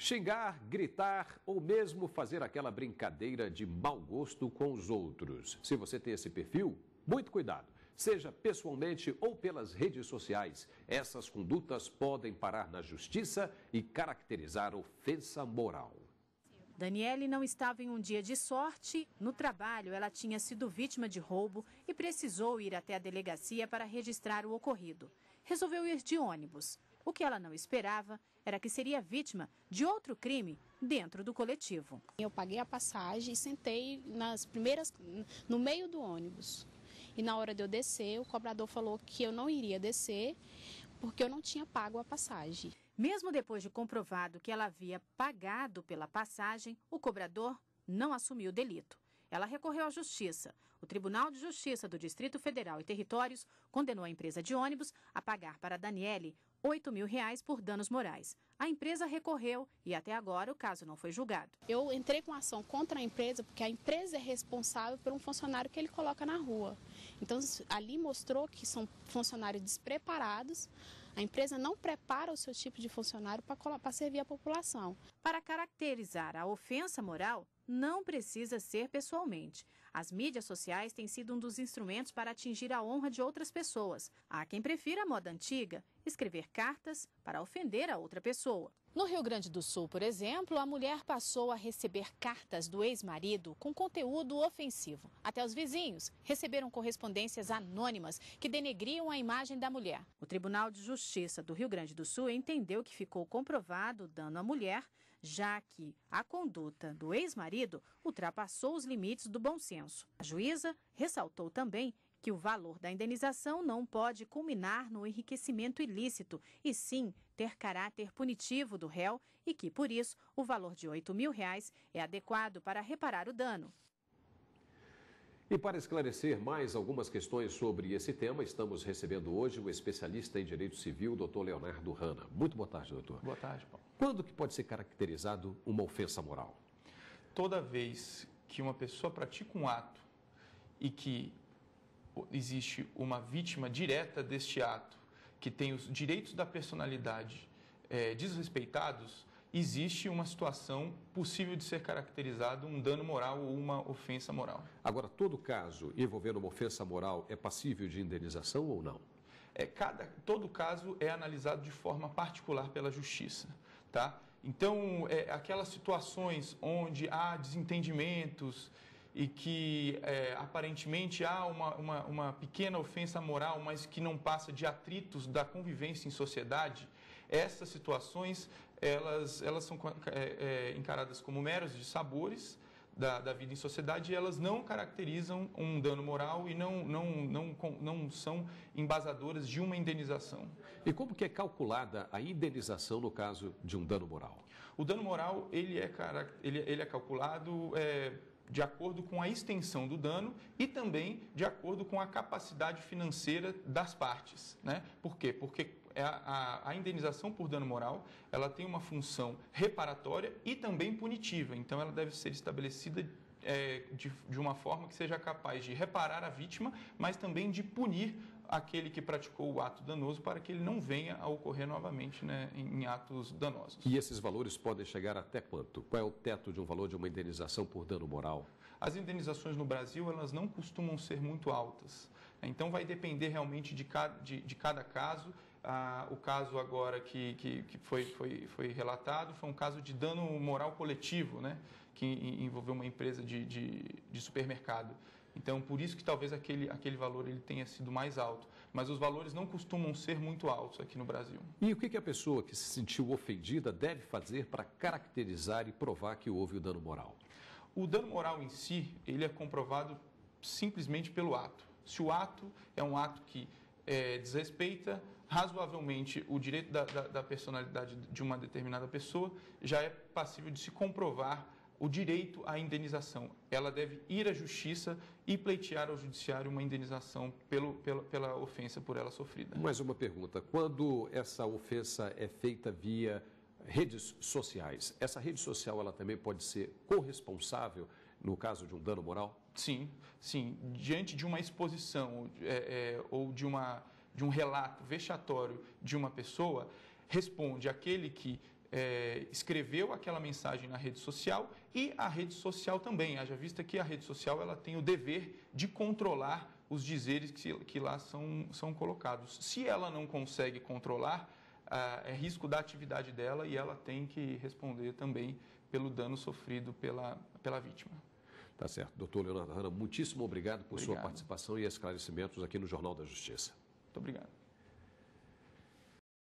Xingar, gritar ou mesmo fazer aquela brincadeira de mau gosto com os outros. Se você tem esse perfil, muito cuidado. Seja pessoalmente ou pelas redes sociais, essas condutas podem parar na justiça e caracterizar ofensa moral. Daniele não estava em um dia de sorte. No trabalho, ela tinha sido vítima de roubo e precisou ir até a delegacia para registrar o ocorrido. Resolveu ir de ônibus. O que ela não esperava era que seria vítima de outro crime dentro do coletivo. Eu paguei a passagem e sentei no meio do ônibus. E na hora de eu descer, o cobrador falou que eu não iria descer porque eu não tinha pago a passagem. Mesmo depois de comprovado que ela havia pagado pela passagem, o cobrador não assumiu o delito. Ela recorreu à Justiça. O Tribunal de Justiça do Distrito Federal e Territórios condenou a empresa de ônibus a pagar para Daniele R$8.000 por danos morais. A empresa recorreu e até agora o caso não foi julgado. Eu entrei com ação contra a empresa porque a empresa é responsável por um funcionário que ele coloca na rua. Então, ali mostrou que são funcionários despreparados. A empresa não prepara o seu tipo de funcionário para servir a população. Para caracterizar a ofensa moral, não precisa ser pessoalmente. As mídias sociais têm sido um dos instrumentos para atingir a honra de outras pessoas. Há quem prefira a moda antiga, escrever cartas para ofender a outra pessoa. No Rio Grande do Sul, por exemplo, a mulher passou a receber cartas do ex-marido com conteúdo ofensivo. Até os vizinhos receberam correspondências anônimas que denegriam a imagem da mulher. O Tribunal de Justiça do Rio Grande do Sul entendeu que ficou comprovado o dano à mulher, já que a conduta do ex-marido ultrapassou os limites do bom senso. A juíza ressaltou também que o valor da indenização não pode culminar no enriquecimento ilícito, e sim ter caráter punitivo do réu e que, por isso, o valor de R$8.000 é adequado para reparar o dano. E para esclarecer mais algumas questões sobre esse tema, estamos recebendo hoje o especialista em Direito Civil, Dr. Leonardo Hanna. Muito boa tarde, doutor. Boa tarde, Paulo. Quando que pode ser caracterizado uma ofensa moral? Toda vez que uma pessoa pratica um ato e que existe uma vítima direta deste ato, que tem os direitos da personalidade desrespeitados, existe uma situação possível de ser caracterizado um dano moral ou uma ofensa moral. Agora, todo caso envolvendo uma ofensa moral é passível de indenização ou não? Todo caso é analisado de forma particular pela Justiça, tá? Então, aquelas situações onde há desentendimentos e que aparentemente há uma pequena ofensa moral, mas que não passa de atritos da convivência em sociedade, essas situações elas são encaradas como meros dissabores da vida em sociedade, e elas não caracterizam um dano moral e não são embasadoras de uma indenização. E como que é calculada a indenização no caso de um dano moral? O dano moral ele é calculado de acordo com a extensão do dano e também de acordo com a capacidade financeira das partes, né? Por quê? Porque a indenização por dano moral, ela tem uma função reparatória e também punitiva. Então, ela deve ser estabelecida de uma forma que seja capaz de reparar a vítima, mas também de punir aquele que praticou o ato danoso para que ele não venha a ocorrer novamente, né, em atos danosos. E esses valores podem chegar até quanto? Qual é o teto de um valor de uma indenização por dano moral? As indenizações no Brasil, elas não costumam ser muito altas. Então, vai depender realmente de cada caso. O caso agora que foi relatado foi um caso de dano moral coletivo, né, que envolveu uma empresa de supermercado. Então, por isso que talvez aquele valor ele tenha sido mais alto. Mas os valores não costumam ser muito altos aqui no Brasil. E o que a pessoa que se sentiu ofendida deve fazer para caracterizar e provar que houve o dano moral? O dano moral em si, ele é comprovado simplesmente pelo ato. Se o ato é um ato que desrespeita razoavelmente o direito da personalidade de uma determinada pessoa, já é passível de se comprovar o direito à indenização. Ela deve ir à Justiça e pleitear ao Judiciário uma indenização pela ofensa por ela sofrida. Mais uma pergunta. Quando essa ofensa é feita via redes sociais, essa rede social ela também pode ser corresponsável no caso de um dano moral? Sim, sim. Diante de uma exposição ou de um relato vexatório de uma pessoa, responde aquele que escreveu aquela mensagem na rede social e a rede social também, haja vista que a rede social ela tem o dever de controlar os dizeres que lá são colocados. Se ela não consegue controlar, é risco da atividade dela e ela tem que responder também pelo dano sofrido pela vítima. Tá certo. Doutor Leonardo Hanna, muitíssimo obrigado por sua participação e esclarecimentos aqui no Jornal da Justiça. Muito obrigado.